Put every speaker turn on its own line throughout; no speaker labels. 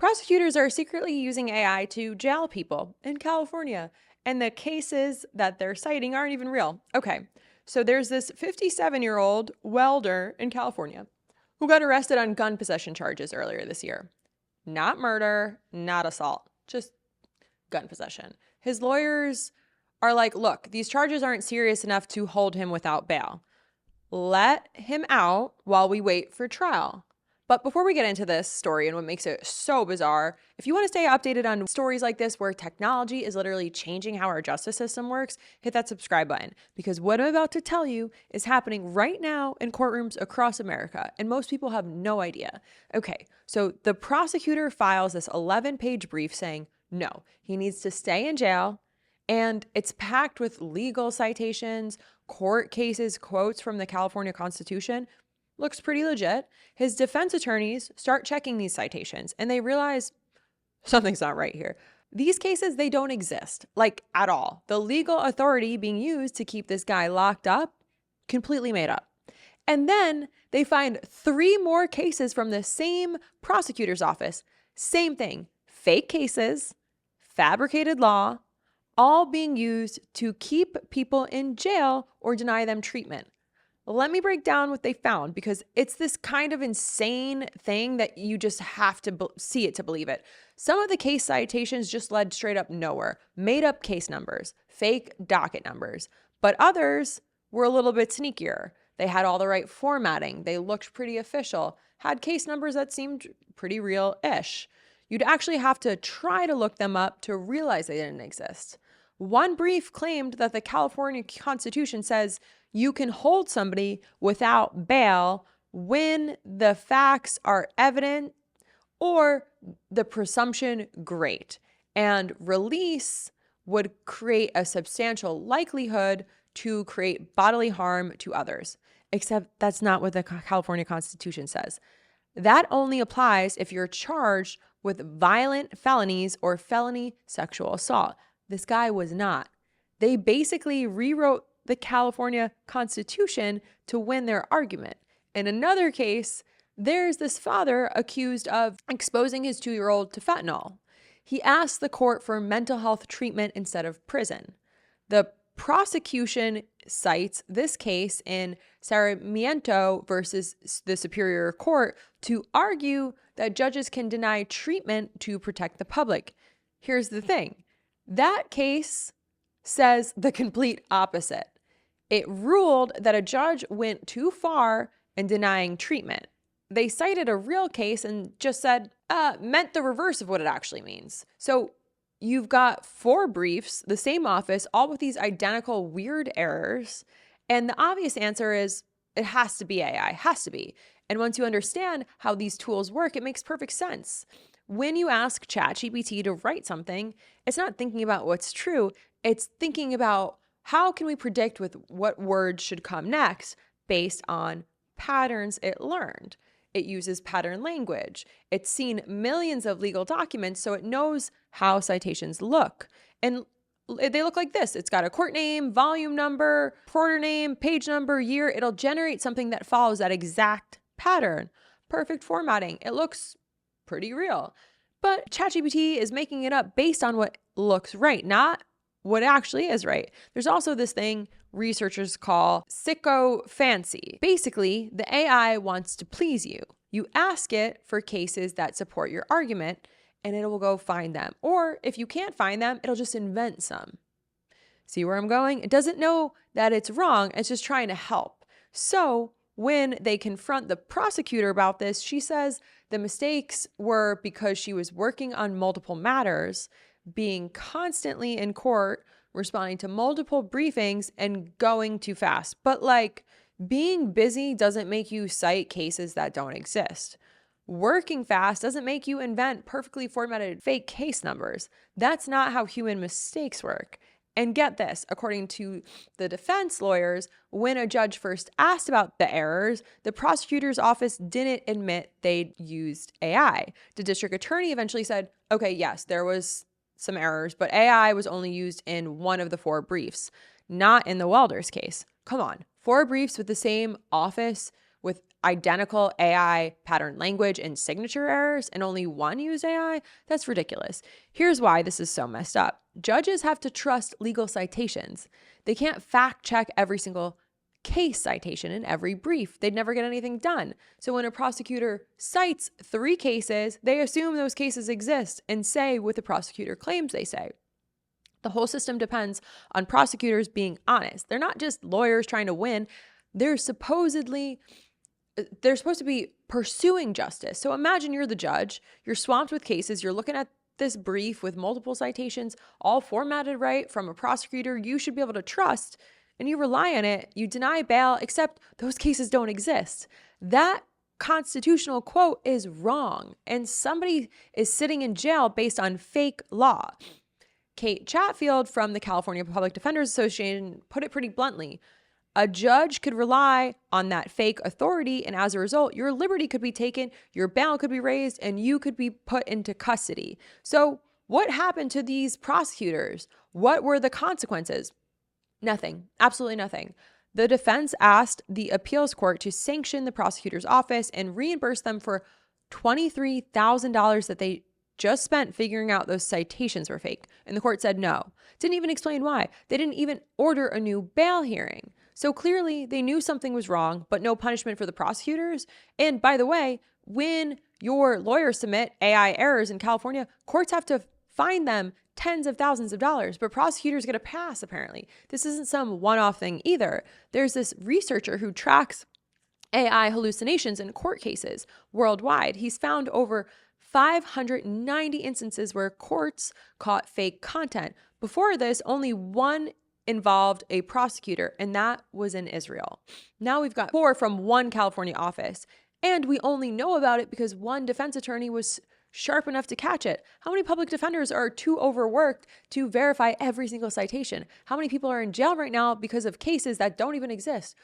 Prosecutors are secretly using AI to jail people in California, and the cases that they're citing aren't even real. Okay, so there's this 57-year-old welder in California who got arrested on gun possession charges earlier this year. Not murder, not assault, just gun possession. His lawyers are like, look, these charges aren't serious enough to hold him without bail. Let him out while we wait for trial. But before we get into this story and what makes it so bizarre, if you want to stay updated on stories like this where technology is literally changing how our justice system works, hit that subscribe button, because what I'm about to tell you is happening right now in courtrooms across America, and most people have no idea. Okay, so the prosecutor files this 11-page brief saying, no, he needs to stay in jail, and it's packed with legal citations, court cases, quotes from the California Constitution. Looks pretty legit. His defense attorneys start checking these citations and they realize something's not right here. These cases, they don't exist, like at all. The legal authority being used to keep this guy locked up, completely made up. And then they find 3 more cases from the same prosecutor's office. Same thing, fake cases, fabricated law, all being used to keep people in jail or deny them treatment. Let me break down what they found, because it's this kind of insane thing that you just have to see it to believe it. Some of the case citations just led straight up nowhere, made up case numbers, fake docket numbers, but others were a little bit sneakier. They had all the right formatting, they looked pretty official, had case numbers that seemed pretty real-ish. You'd actually have to try to look them up to realize they didn't exist. One brief claimed that the California Constitution says you can hold somebody without bail when the facts are evident or the presumption great, and release would create a substantial likelihood to create bodily harm to others. Except that's not what the California Constitution says. That only applies if you're charged with violent felonies or felony sexual assault. This guy was not. They basically rewrote the California Constitution to win their argument. In another case, there's this father accused of exposing his 2-year-old to fentanyl. He asked the court for mental health treatment instead of prison. The prosecution cites this case in Sarmiento versus the Superior Court to argue that judges can deny treatment to protect the public. Here's the thing. That case says the complete opposite. It ruled that a judge went too far in denying treatment. They cited a real case and just said, meant the reverse of what it actually means. So you've got 4 briefs, the same office, all with these identical weird errors. And the obvious answer is it has to be AI, has to be. And once you understand how these tools work, it makes perfect sense. When you ask ChatGPT to write something, it's not thinking about what's true. It's thinking about how can we predict with what words should come next based on patterns it learned. It uses pattern language. It's seen millions of legal documents, so it knows how citations look. And they look like this. It's got a court name, volume number, reporter name, page number, year. It'll generate something that follows that exact pattern. Perfect formatting. It looks pretty real. But ChatGPT is making it up based on what looks right, not what actually is right. There's also this thing researchers call sycophancy. Basically, the AI wants to please you. You ask it for cases that support your argument, and it will go find them. Or if you can't find them, it'll just invent some. See where I'm going? It doesn't know that it's wrong. It's just trying to help. So when they confront the prosecutor about this, she says the mistakes were because she was working on multiple matters, being constantly in court, responding to multiple briefings, and going too fast. But like, being busy doesn't make you cite cases that don't exist. Working fast doesn't make you invent perfectly formatted fake case numbers. That's not how human mistakes work. And get this, according to the defense lawyers, when a judge first asked about the errors, the prosecutor's office didn't admit they'd used AI. The district attorney eventually said, okay, yes, there was some errors, but AI was only used in 1 of the 4 briefs, not in the welder's case. Come on, 4 briefs with the same office with identical AI pattern language and signature errors, and only one used AI? That's ridiculous. Here's why this is so messed up. Judges have to trust legal citations. They can't fact check every single case citation in every brief. They'd never get anything done. So when a prosecutor cites 3 cases, they assume those cases exist and say what the prosecutor claims they say. The whole system depends on prosecutors being honest. They're not just lawyers trying to win. They're supposed to be pursuing justice. So imagine you're the judge, you're swamped with cases, you're looking at this brief with multiple citations, all formatted right from a prosecutor you should be able to trust, and you rely on it, you deny bail, except those cases don't exist. That constitutional quote is wrong, and somebody is sitting in jail based on fake law. Kate Chatfield from the California Public Defenders Association put it pretty bluntly. A judge could rely on that fake authority, and as a result, your liberty could be taken, your bail could be raised, and you could be put into custody. So what happened to these prosecutors? What were the consequences? Nothing. Absolutely nothing. The defense asked the appeals court to sanction the prosecutor's office and reimburse them for $23,000 that they just spent figuring out those citations were fake. And the court said no. Didn't even explain why. They didn't even order a new bail hearing. So clearly they knew something was wrong, but no punishment for the prosecutors. And by the way, when your lawyers submit AI errors in California, courts have to fine them tens of thousands of dollars, but prosecutors get a pass, apparently. This isn't some one-off thing either. There's this researcher who tracks AI hallucinations in court cases worldwide. He's found over 590 instances where courts caught fake content. Before this, only one involved a prosecutor, and that was in Israel. Now we've got 4 from one California office, and we only know about it because one defense attorney was sharp enough to catch it. How many public defenders are too overworked to verify every single citation? How many people are in jail right now because of cases that don't even exist?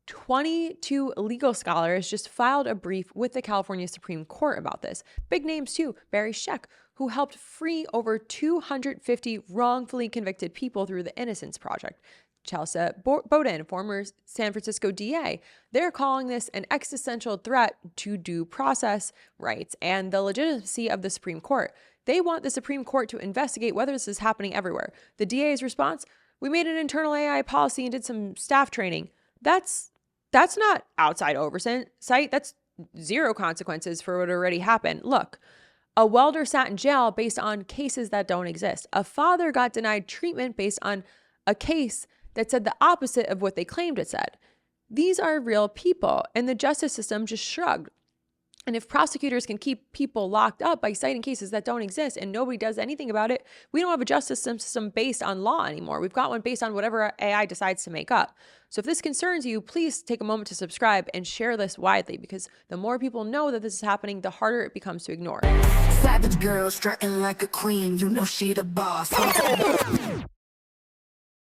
22 legal scholars just filed a brief with the California Supreme Court about this. Big names too. Barry Scheck, who helped free over 250 wrongfully convicted people through the Innocence Project. Chelsea Bowden, former San Francisco DA. They're calling this an existential threat to due process rights and the legitimacy of the Supreme Court. They want the Supreme Court to investigate whether this is happening everywhere. The DA's response, we made an internal AI policy and did some staff training. That's not outside oversight. That's 0 consequences for what already happened. Look, a welder sat in jail based on cases that don't exist. A father got denied treatment based on a case that said the opposite of what they claimed it said. These are real people, and the justice system just shrugged. And if prosecutors can keep people locked up by citing cases that don't exist and nobody does anything about it, we don't have a justice system based on law anymore. We've got one based on whatever AI decides to make up. So if this concerns you, please take a moment to subscribe and share this widely, because the more people know that this is happening, the harder it becomes to ignore.
Savage girl strutting like a queen, you know she the boss.